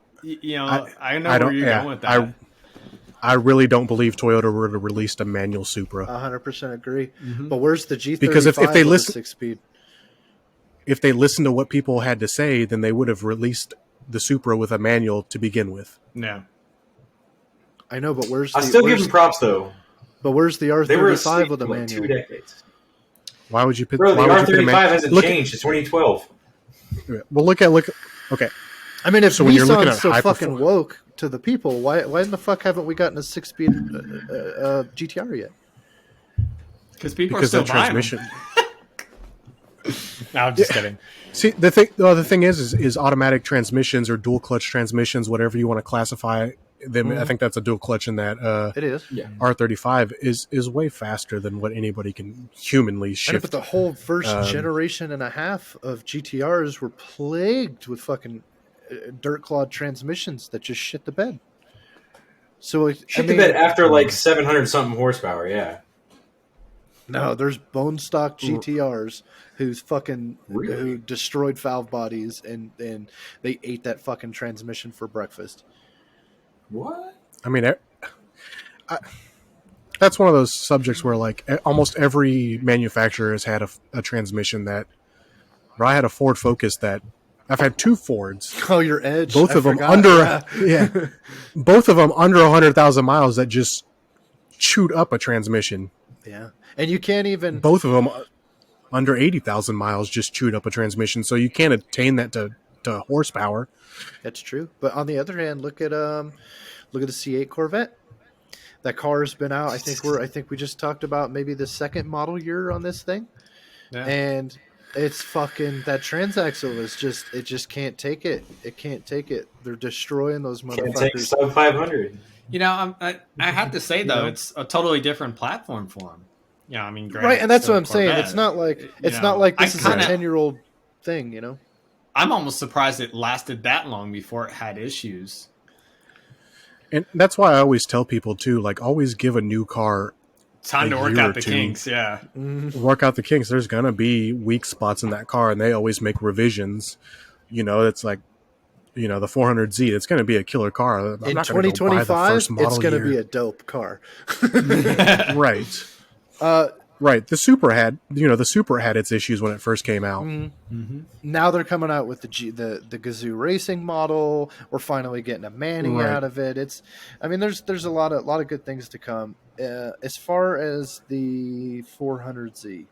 I know where you're going with that. I really don't believe Toyota would have released a manual Supra. 100% agree. Mm-hmm. But where's the G35 because if they listen, 6-speed? If they listened to what people had to say, then they would have released the Supra with a manual to begin with. No. I know, but I still give them props though. But where's the R35 with a manual? 2 decades. Why would you pick? Bro, the R35 hasn't changed. It's 2012. Well, look. Okay. I mean, if so when you're looking at so fucking woke to the people, why in the fuck haven't we gotten a 6-speed GTR yet? Because people are still buying transmission. No, I'm just kidding. See, the thing is automatic transmissions or dual clutch transmissions, whatever you want to classify them. I think that's a dual clutch in that It is. Yeah. R35 is way faster than what anybody can humanly shift. But the whole first generation and a half of GTRs were plagued with fucking dirt clawed transmissions that just shit the bed. So Shit the bed after like 700 something horsepower. Yeah. No, there's bone stock GTRs who Really? destroyed valve bodies and they ate that fucking transmission for breakfast. What? I mean, that's one of those subjects where like almost every manufacturer has had a transmission that. Or I had a Ford Focus that I've had two Fords. Oh, your Edge. Both of them under both of them under 100,000 miles that just chewed up a transmission. Yeah, and you can't even. Both of them under 80,000 miles just chewed up a transmission, so you can't attain that to horsepower. That's true, but on the other hand, look at the C8 Corvette. That car has been out. I think we just talked about maybe the second model year on this thing, and it's fucking that transaxle is just can't take it. It can't take it. They're destroying those motherfuckers. Can't take sub 500. You know, I have to say though, it's a totally different platform for them. Yeah, I mean, right, and that's what I'm saying. It's not like this is a 10-year-old thing. You know, I'm almost surprised it lasted that long before it had issues. And that's why I always tell people too, like always give a new car time to work out the kinks. Yeah, work out the kinks. There's gonna be weak spots in that car, and they always make revisions. You know, it's like. You know, the 400Z, it's going to be a killer car. In 2025, it's going to be a dope car. Right. Right. The Supra had its issues when it first came out. Mm-hmm. Now they're coming out with the Gazoo racing model. We're finally getting a Manning out of it. There's a lot of good things to come. As far as the 400Z,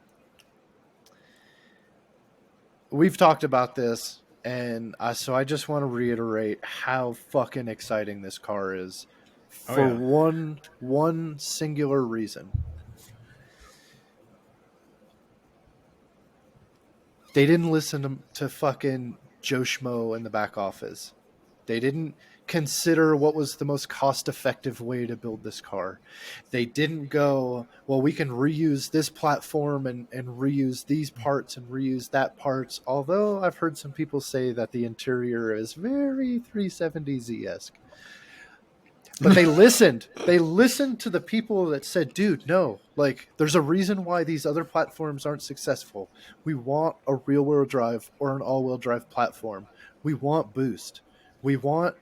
we've talked about this. And so I just want to reiterate how fucking exciting this car is for one singular reason. They didn't listen to fucking Joe Schmo in the back office. They didn't consider what was the most cost-effective way to build this car. They didn't go, well, we can reuse this platform and reuse these parts and reuse that parts, although I've heard some people say that the interior is very 370Z-esque. But they listened. They listened to the people that said, dude, no, like, there's a reason why these other platforms aren't successful. We want a rear-wheel drive or an all-wheel drive platform. We want boost. We want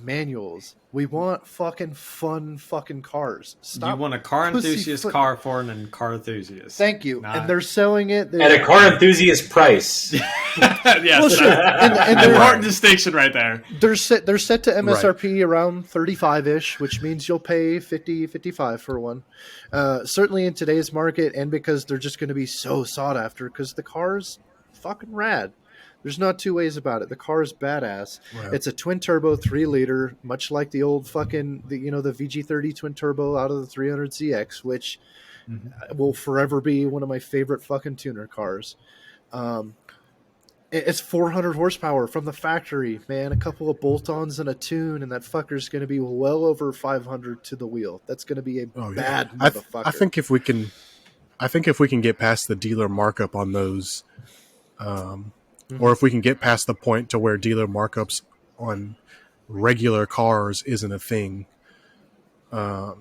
manuals. We want fucking fun fucking cars. You want a car enthusiast car for an car enthusiast. Thank you. And they're selling it at a car enthusiast price. Yes, well, sure. And an important distinction right there. They're set to MSRP around 35-ish, which means you'll pay 50, 55 for one. Certainly in today's market, and because they're just going to be so sought after, because the car's fucking rad. There's not two ways about it. The car is badass. Right. It's a twin turbo 3-liter, much like the old fucking the VG30 twin turbo out of the 300ZX, which will forever be one of my favorite fucking tuner cars. It's 400 horsepower from the factory, man. A couple of bolt-ons and a tune, and that fucker's going to be well over 500 to the wheel. That's going to be a bad motherfucker. I think if we can get past the dealer markup on those. Or if we can get past the point to where dealer markups on regular cars isn't a thing, I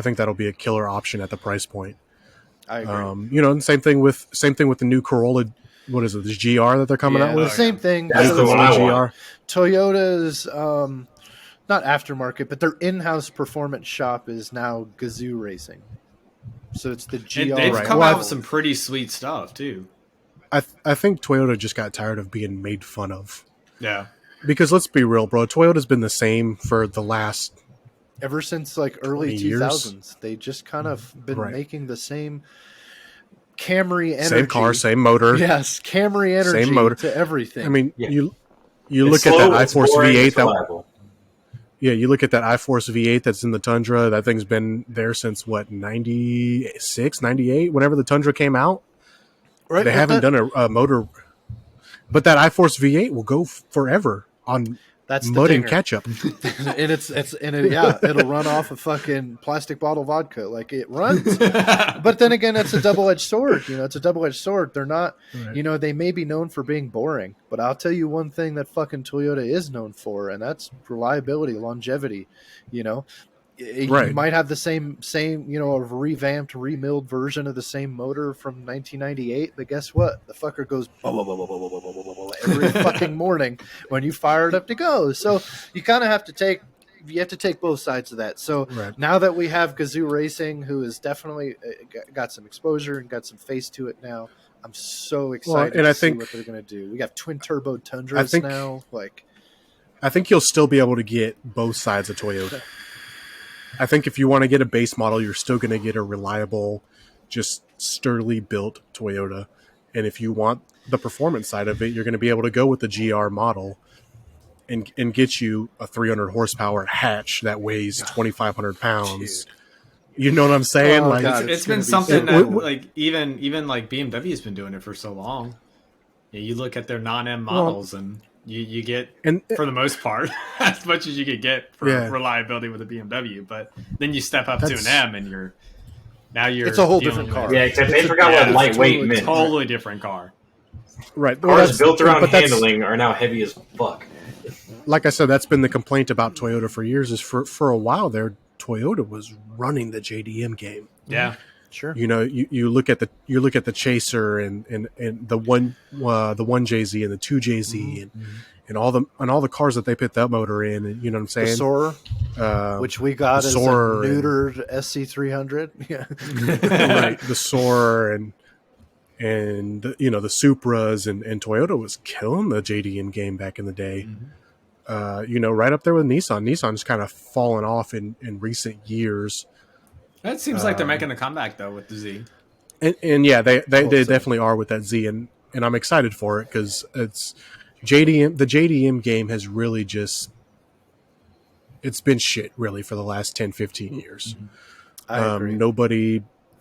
think that'll be a killer option at the price point. I agree. And same thing with the new Corolla. What is it? This GR that they're coming out with. Same thing. That's the one I want. Toyota's not aftermarket, but their in-house performance shop is now Gazoo Racing. So it's the GR. And they've come out with some pretty sweet stuff too. I think Toyota just got tired of being made fun of. Yeah. Because let's be real, bro. Toyota's been the same for the last... Ever since like early 2000s. They just kind of been making the same Camry energy. Same car, same motor. Yes, Camry energy same motor. To everything. I mean, you look at that iForce V8. You look at that iForce V8 that's in the Tundra. That thing's been there since, 96, 98? Whenever the Tundra came out. Right, They haven't done a motor, but that iForce V8 will go forever on that's mud the and dinger. ketchup. And it'll run off a fucking plastic bottle vodka. Like it runs. But then again, it's a double-edged sword. It's a double-edged sword. They're not, Right. they may be known for being boring, but I'll tell you one thing that fucking Toyota is known for, and that's reliability, longevity. You know, you Right. might have the same, a revamped, remilled version of the same motor from 1998, but guess what? The fucker goes every fucking morning when you fire it up to go. So you kind of have to take both sides of that. So Right. now that we have Gazoo Racing, who has definitely got some exposure and got some face to it now, I'm so excited to see what they're going to do. We have twin turbo Tundras now. I think you'll still be able to get both sides of Toyota. I think if you want to get a base model, you're still going to get a reliable, just sturdily built Toyota. And if you want the performance side of it, you're going to be able to go with the GR model and get you a 300 horsepower hatch that weighs 2,500 pounds. Dude. You know what I'm saying? Oh, God, it's been something that even like BMW's been doing it for so long. You look at their non-M models and you get, for the most part, as much as you could get for reliability with a BMW. But then you step up to an M and it's a whole different car. Yeah, except they forgot what lightweight meant. Totally different car. Right. Cars built around handling are now heavy as fuck. Like I said, that's been the complaint about Toyota for years. Is for a while there, Toyota was running the JDM game. Yeah. Sure. You look at the Chaser and the one JZ and the 2JZ and all the cars that they put that motor in, and you know what I'm saying? The Soarer, which we got as a neutered SC300. Yeah. Right. The Soarer and the Supras and Toyota was killing the JDM game back in the day. Right up there with Nissan. Nissan's kind of fallen off in recent years. It seems like they're making a comeback though with the Z. And yeah, they definitely are with that Z, and I'm excited for it because it's JDM. The JDM game has really it's been shit really for the last 10, 15 years. I agree.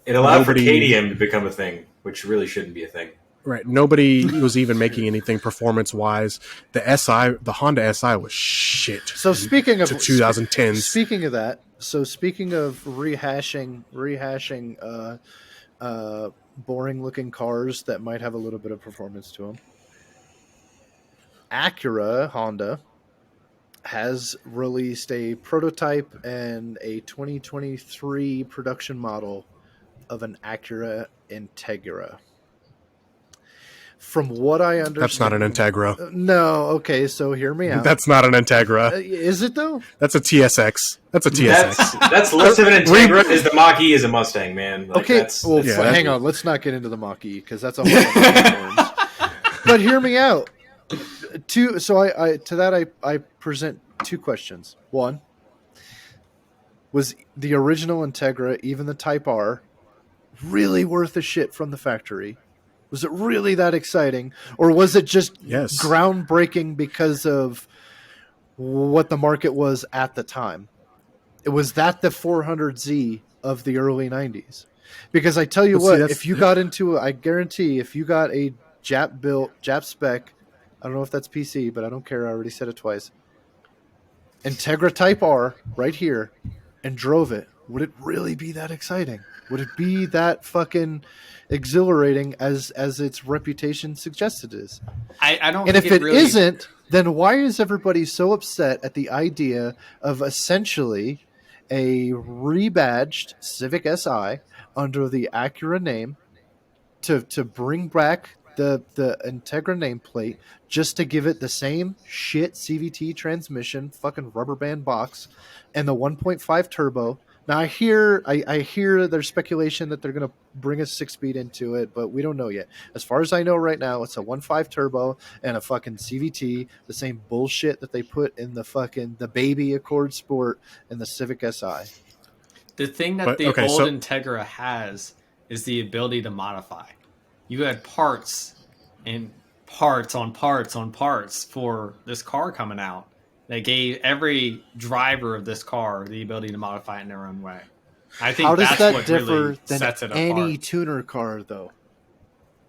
It allowed for KDM to become a thing, which really shouldn't be a thing. Right. Nobody was even making anything performance wise. The Honda SI was shit. So speaking of 2010s. Speaking of that, speaking of rehashing boring looking cars that might have a little bit of performance to them, Honda has released a prototype and a 2023 production model of an Acura Integra. From what I understand, that's not an Integra. No, okay, so hear me out. That's not an Integra. Is it though? That's a TSX. That's a TSX. That's less of an Integra as the Mach-E is a Mustang, man. Okay, hang on. Let's not get into the Mach-E because that's a whole other But hear me out. I present two questions. One, was the original Integra, even the Type R, really worth a shit from the factory? Was it really that exciting? Or was it just groundbreaking because of what the market was at the time? Was that the 400Z of the early 90s? Because I tell you if you got into I guarantee if you got a Jap spec, I don't know if that's PC, but I don't care. I already said it twice. Integra Type R right here and drove it. Would it really be that exciting? Would it be that fucking exhilarating as its reputation suggested it is? I don't. And if it really isn't, then why is everybody so upset at the idea of essentially a rebadged Civic Si under the Acura name to bring back the Integra nameplate just to give it the same shit CVT transmission, fucking rubber band box, and the 1.5 turbo? Now I hear there's speculation that they're going to bring a 6-speed into it, but we don't know yet. As far as I know right now, it's a 1.5 turbo and a fucking CVT, the same bullshit that they put in the baby Accord Sport and the Civic Si. The thing that Integra has is the ability to modify. You had parts and parts on parts on parts for this car coming out. They gave every driver of this car the ability to modify it in their own way. I think how does that's that what differ really than sets it any apart. tuner car, though?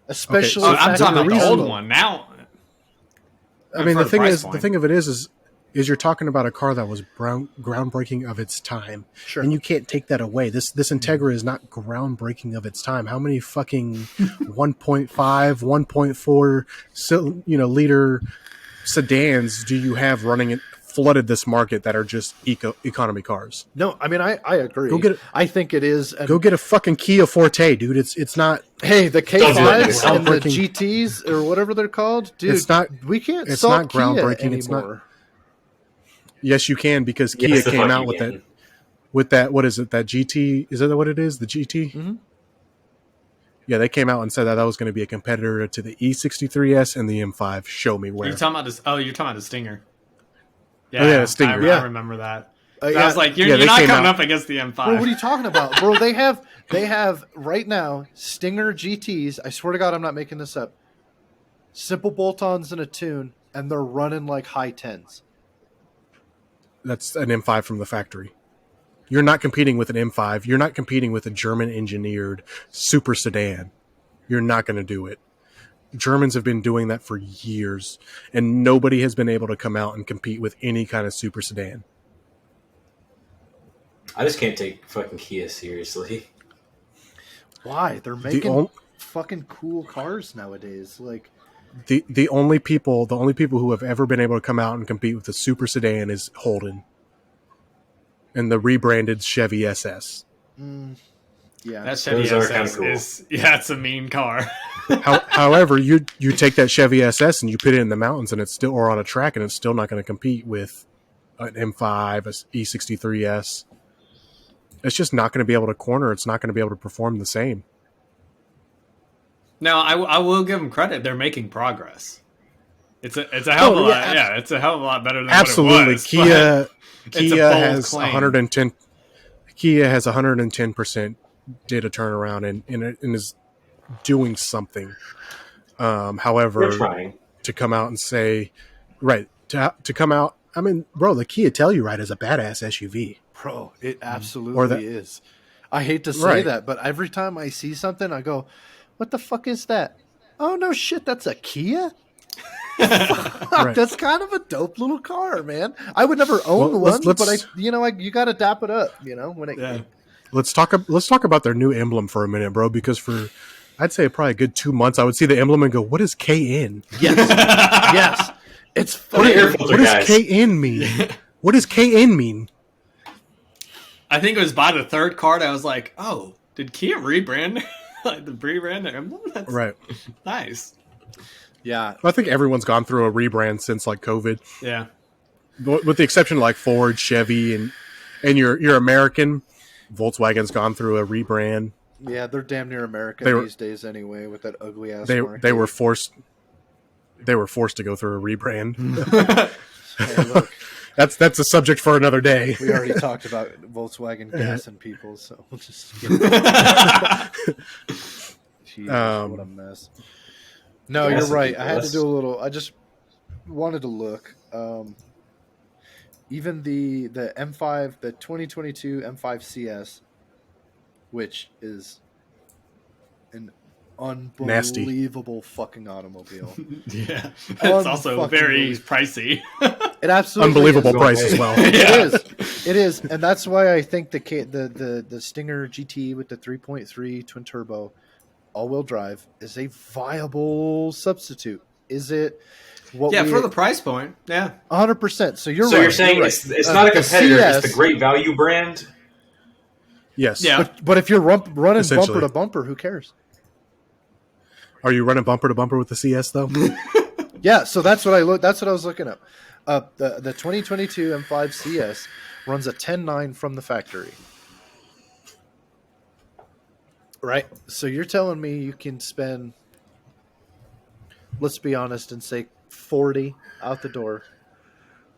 especially. so I'm talking about the factory old turbo. one now. I mean, For the thing price is, point. the thing of it is you're talking about a car that was groundbreaking of its time, Sure. and you can't take that away. This Integra is not groundbreaking of its time. How many fucking 1.5, 1.4, liter sedans do you have running it? Flooded this market that are just economy cars. No, I mean I agree. Go get it. I think it is. Go get a fucking Kia Forte, dude. It's not. Hey, the Don't do that, K5s and the groundbreaking. GTs or whatever they're called, dude. It's not. We can't It's salt not Kia groundbreaking. anymore. It's not. Yes, you can because Yes, Kia the came fuck out you with can. that. With that, what is it? That GT? Is that what it is? The GT? Mm-hmm. Yeah, they came out and said that was going to be a competitor to the E63S and the M5. Show me where. You're talking about this? Oh, you're talking about the Stinger. Oh, yeah, the Stinger. I remember that. I Yeah. was like, you're they not came coming out- up against the M5. Bro, what are you talking about, bro? They have right now Stinger GTs. I swear to God, I'm not making this up. Simple bolt-ons and a tune, and they're running like high tens. That's an M5 from the factory. You're not competing with an M5. You're not competing with a German-engineered super sedan. You're not going to do it. Germans have been doing that for years, and nobody has been able to come out and compete with any kind of super sedan. I just can't take fucking Kia seriously. Why? They're making fucking cool cars nowadays. Like the only people who have ever been able to come out and compete with a super sedan is Holden and the rebranded Chevy SS. yeah, that Chevy Those are SS kinda cool. it's a mean car. However, you take that Chevy SS and you put it in the mountains and it's still, or on a track, and it's still not going to compete with an M5, a E63S. It's just not going to be able to corner. It's not going to be able to perform the same. No, I will give them credit. They're making progress. It's a hell of a lot. Yeah, it's a hell of a lot better than Absolutely. what it was. Kia it's a bold has claim. 110. Kia has 110% data turnaround and is doing something. However, We're trying. to come out and say, right, to come out, I mean, bro, the Kia Telluride is a badass SUV. bro, it absolutely is. I hate to say Right. that, but every time I see something, I go, "What the fuck is that?" Oh no, shit, that's a Kia. Right. That's kind of a dope little car, man. I would never own Well, one, let's- but you got to dap it up, when it. Yeah. Let's talk about their new emblem for a minute, bro, because for I'd say probably a good 2 months, I would see the emblem and go, "What is KN? Yes, yes, it's Put an air fucking. filter, What does guys. KN mean? What does KN mean?" I think it was by the third card. I was like, oh, did Kia rebrand their emblem? That's Right. nice. Yeah, I think everyone's gone through a rebrand since like COVID, Yeah. with the exception of like Ford, Chevy, and your American. Volkswagen's gone through a rebrand. yeah, they're damn near American They were- these days anyway, with that ugly ass. They market. were forced to go through a rebrand. Hey, look, That's a subject for another day. we already talked about Volkswagen gassing people, so we'll just. Jesus, what a mess. No, Gassing you're right. people, I had to that's- do a little. I just wanted to look. Even the M5, the 2022 M5 CS, which is an Nasty. unbelievable fucking automobile. Yeah. It's also Unfucking very believable. pricey. It absolutely Unbelievable is. price as well. It is, and that's why I think the Stinger GT with the 3.3 twin turbo all-wheel drive is a viable substitute. Is it? What Yeah, we, for the price point. Yeah. 100%. So you're So right. you're saying right. it's not a competitor, CS, it's the great value brand? Yes. Yeah. But if you're running Essentially. bumper to bumper, who cares? Are you running bumper to bumper with the CS though? Yeah, so that's what I was looking up. The 2022 M5 CS runs a 10.9 from the factory. Right. So you're telling me you can spend, let's be honest, and say 40 out the door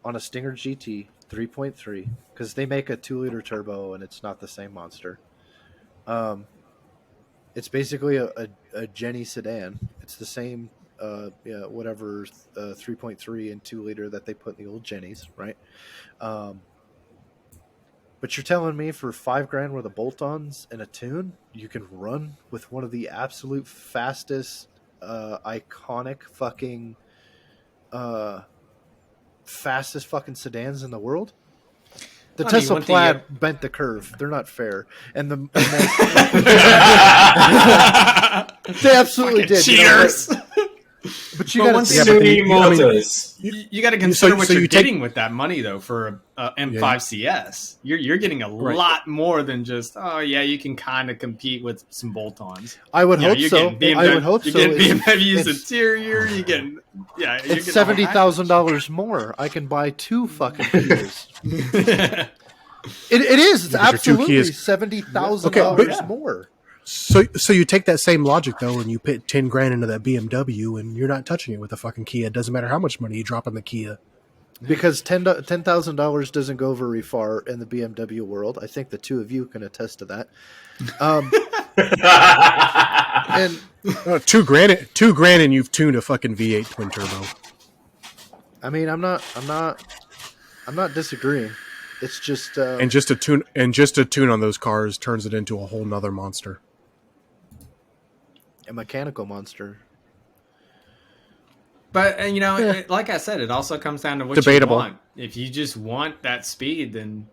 on a Stinger GT 3.3, because they make a 2-liter turbo and it's not the same monster. It's basically a Jenny sedan. It's the same, whatever 3.3 and 2-liter that they put in the old Jennies, right? But you're telling me for $5,000 worth of bolt-ons and a tune, you can run with one of the absolute fastest iconic fucking fastest fucking sedans in the world. The Tesla Plaid bent the curve. They're not fair, and they absolutely did. Cheaters. But you got to you got to consider what you're getting with that money, though. For a M5 CS, you're getting a lot more than just you can kind of compete with some bolt-ons. I would hope so. I would hope so. You get BMW's interior. You get it's $70,000 more. I can buy 2 fucking Kias. It is. It's absolutely $70,000 more. So you take that same logic though, and you put $10,000 into that BMW, and you're not touching it with a fucking Kia. It doesn't matter how much money you drop in the Kia, because $10,000 doesn't go very far in the BMW world. I think the two of you can attest to that. And $2,000, and you've tuned a fucking V8 twin turbo. I mean, I'm not disagreeing. It's just and just a tune on those cars turns it into a whole nother monster. A mechanical monster. But like I said, it also comes down to what you want. If you just want that speed, then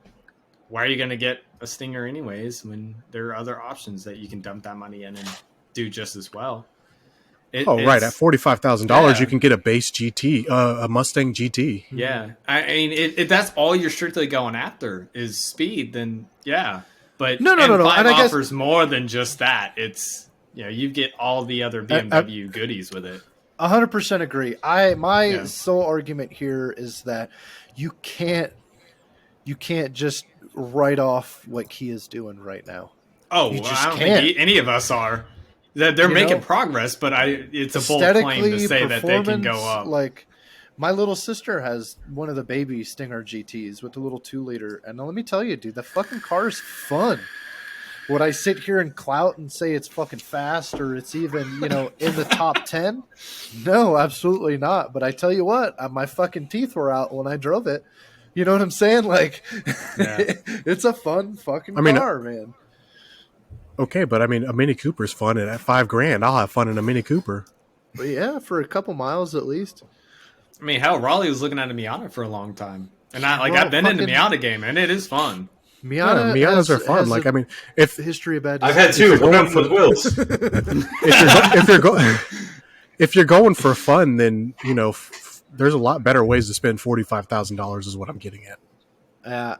why are you going to get a Stinger anyways when there are other options that you can dump that money in and do just as well? At $45,000, you can get a base GT, a Mustang GT. Yeah, I mean, if that's all you're strictly going after is speed, then yeah. But no. And I offers more than just that. It's you get all the other BMW goodies with it. 100% agree. My sole argument here is that you can't just write off what Kia's doing right now. Oh, well, I don't think any of us are. They're making progress, but it's a bold claim to say that they can go up. Like, my little sister has one of the baby Stinger GTs with the little 2-liter, and let me tell you, dude, the fucking car is fun. Would I sit here and clout and say it's fucking fast or it's even, in the top 10? No, absolutely not. But I tell you what, my fucking teeth were out when I drove it. You know what I'm saying? Like, it's a fun fucking car, man. Okay, but I mean, a Mini Cooper's fun, and at $5,000, I'll have fun in a Mini Cooper. But yeah, for a couple miles at least. I mean, hell, Raleigh was looking at a Miata for a long time, and I've been in the Miata game, and it is fun. Miatas are fun. Like, I mean, if history of bad, I've had 2. One with wheels. if you're going for fun, then there's a lot better ways to spend $45,000. Is what I'm getting at.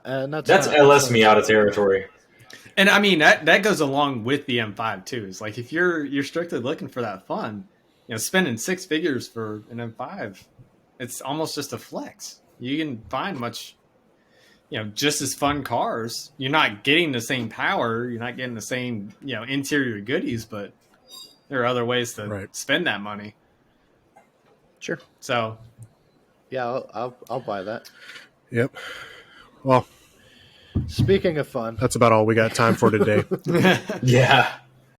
And that's LS Miata territory. And I mean that goes along with the M5 too. It's like if you're strictly looking for that fun, spending 6 figures for an M5, it's almost just a flex. You can find much, just as fun cars. You're not getting the same power, you're not getting the same, interior goodies, but there are other ways to spend that money. Sure. So, yeah, I'll buy that. Yep. Well, speaking of fun, that's about all we got time for today. Yeah.